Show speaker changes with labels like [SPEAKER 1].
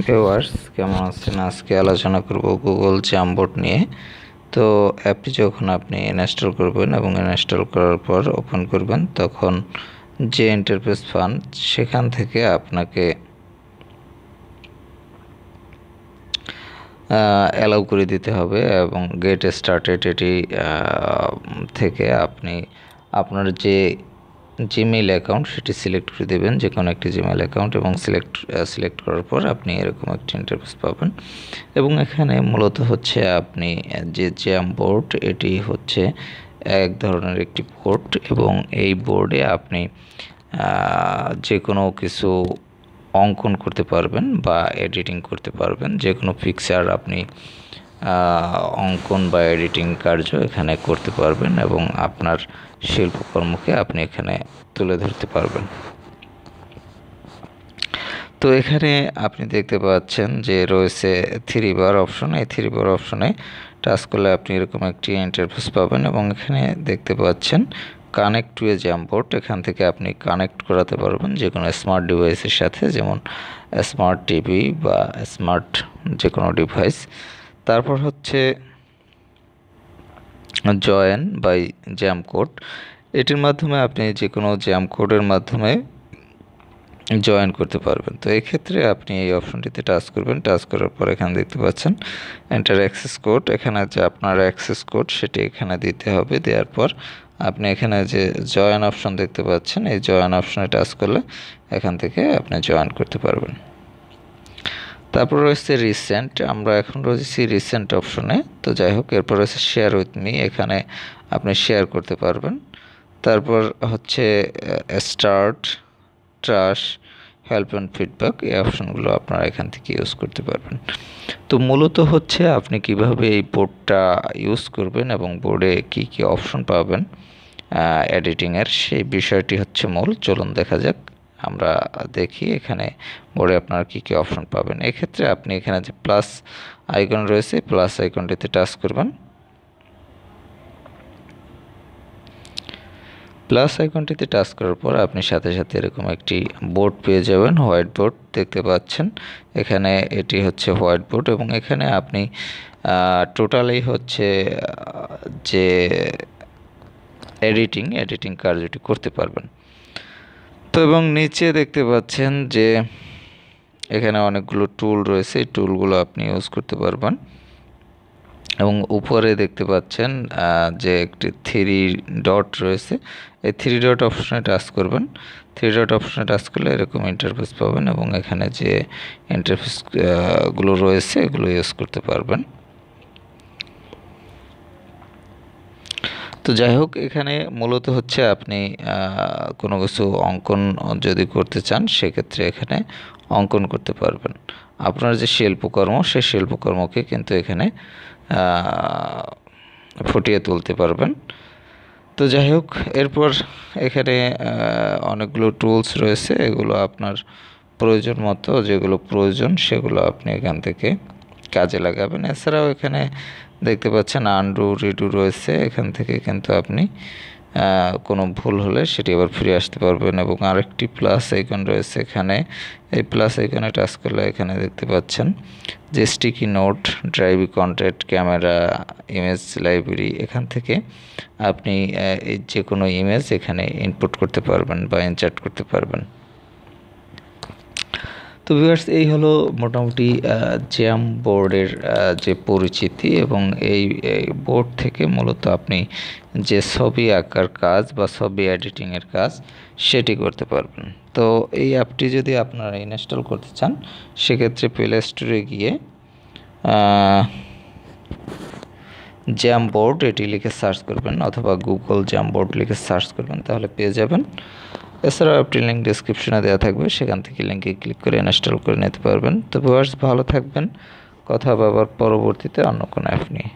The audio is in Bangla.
[SPEAKER 1] ভিউয়ার্স কেমন আছেন? আজকে আলোচনা করব গুগল জ্যামবোর্ড নিয়ে। তো অ্যাপটি যখন আপনি ইনস্টল করবেন এবং ইনস্টল করার পর ওপেন করবেন, তখন যে ইন্টারফেস পান সেখান থেকে আপনাকে অ্যালাউ করে দিতে হবে এবং গেট স্টার্টেড এটি থেকে আপনি আপনার যে জিমেইল অ্যাকাউন্ট সেটি সিলেক্ট করে দেবেন, যে কোনো একটি জিমেইল অ্যাকাউন্ট, এবং সিলেক্ট করার পর আপনি এরকম একটি ইন্টারফেস পাবেন। এবং এখানে মূলত হচ্ছে আপনি যে জ্যামবোর্ড, এটি হচ্ছে এক ধরনের একটি বোর্ড, এবং এই বোর্ডে আপনি যে কোনো কিছু অঙ্কন করতে পারবেন বা এডিটিং করতে পারবেন। যে কোনো পিকচার আপনি অঙ্কন বা এডিটিং কার্য এখানে করতে পারবেন এবং আপনার শিল্পকর্মকে আপনি এখানে তুলে ধরতে পারবেন। তো এখানে আপনি দেখতে পাচ্ছেন যে রয়েছে 3 বার অপশন। এই 3 বার অপশনে টাচ করলে আপনি এরকম একটি ইন্টারফেস পাবেন এবং এখানে দেখতে পাচ্ছেন কানেক্ট টু এ জ্যামবোর্ড। এখান থেকে আপনি কানেক্ট করাতে পারবেন যে কোনো স্মার্ট ডিভাইসের সাথে, যেমন স্মার্ট টিভি বা স্মার্ট যে কোনো ডিভাইস। তারপর হচ্ছে জয়েন বাই জ্যাম কোড। এটির মাধ্যমে আপনি যে কোনো জ্যাম কোডের মাধ্যমে জয়েন করতে পারবেন। তো এই ক্ষেত্রে আপনি এই অপশনটিতে টাচ করবেন। টাচ করার পর এখানে দেখতে পাচ্ছেন এন্টার অ্যাক্সেস কোড। এখানে যে আপনার অ্যাক্সেস কোড সেটি এখানে দিতে হবে। দেওয়ার পর আপনি এখানে যে জয়েন অপশন দেখতে পাচ্ছেন, এই জয়েন অপশনে টাচ করলে এখান থেকে আপনি জয়েন করতে পারবেন। তারপর রয়েছে রিসেন্ট। আমরা এখন রয়েছি রিসেন্ট অপশনে। তো যাই হোক, এরপর রয়েছে শেয়ার উইথ মি। এখানে আপনি শেয়ার করতে পারবেন। তারপর হচ্ছে start, trash, help and feedback. এই অপশনগুলো আপনারা এখান থেকে ইউজ করতে পারবেন। তো মূলত হচ্ছে আপনি কিভাবে এই বোর্ডটা ইউজ করবেন এবং বোর্ডে কি কি অপশন পাবেন এডিটিংয়ের, সেই বিষয়টি হচ্ছে মূল। চলুন দেখা যাক। আমরা দেখি এখানে বোর্ডে আপনারা কী কী অপশন পাবেন। এক্ষেত্রে আপনি এখানে যে প্লাস আইকন রয়েছে, প্লাস আইকনটিতে টাচ করবেন। প্লাস আইকনটিতে টাচ করার পর আপনি সাথে সাথে এরকম একটি বোর্ড পেয়ে যাবেন। হোয়াইট বোর্ড দেখতে পাচ্ছেন এখানে, এটি হচ্ছে হোয়াইট বোর্ড এবং এখানে আপনি টোটালি হচ্ছে যে এডিটিং কার্যটি করতে পারবেন। তো এবং নিচে দেখতে পাচ্ছেন যে এখানে অনেকগুলো টুল রয়েছে, এই টুলগুলো আপনি ইউজ করতে পারবেন। এবং উপরে দেখতে পাচ্ছেন যে একটি 3 ডট রয়েছে, এই 3 ডট অপশনে টাচ করবেন। 3 ডট অপশনে টাচ করলে এরকম ইন্টারফেস পাবেন এবং এখানে যে ইন্টারফেসগুলো রয়েছে এগুলো ইউজ করতে পারবেন। তো যাই হোক, এখানে মূলত হচ্ছে আপনি কোনো কিছু অঙ্কন যদি করতে চান সেক্ষেত্রে এখানে অঙ্কন করতে পারবেন। আপনার যে শিল্পকর্ম, সেই শিল্পকর্মকে কিন্তু এখানে ফুটিয়ে তুলতে পারবেন। তো যাই হোক, এরপর এখানে অনেকগুলো টুলস রয়েছে, এগুলো আপনার প্রয়োজন মতো যেগুলো প্রয়োজন সেগুলো আপনি এখান থেকে কাজে লাগাবেন। এছাড়াও এখানে দেখতে পাচ্ছেন আনডু, রিডু রয়েছে। এখান থেকে কিন্তু আপনি কোনো ভুল হলে সেটি আবার ফিরে আসতে পারবেন। এবং আরেকটি প্লাস আইকন রয়েছে এখানে, এই প্লাস আইকনে টাচ করলে এখানে দেখতে পাচ্ছেন যে sticky note, drive content, camera, image library, এখান থেকে আপনি যে কোনো ইমেজ এখানে ইনপুট করতে পারবেন বা ইনসার্ট করতে পারবেন। তো ভিউয়ার্স, এই হলো মোটামুটি জ্যাম বোর্ডের যে পরিচিতি, এবং এই বোর্ড থেকে মূলত আপনি যে ছবি আঁকার কাজ বা ছবি এডিটিংয়ের কাজ সেটি করতে পারবেন। তো এই অ্যাপটি যদি আপনারা ইনস্টল করতে চান সেক্ষেত্রে প্লে স্টোরে গিয়ে জ্যামবোর্ড এটি লিখে সার্চ করবেন, অথবা গুগল জ্যামবোর্ড লিখে সার্চ করবেন, তাহলে পেয়ে যাবেন। এছাড়াও অ্যাপটি লিঙ্ক ডিসক্রিপশনে দেওয়া থাকবে, সেখান থেকে লিঙ্কে ক্লিক করে ইনস্টল করে নিতে পারবেন। তো ভিউয়ার্স, ভালো থাকবেন। কথা হবে আবার পরবর্তীতে অন্য কোনো অ্যাপ নিয়ে।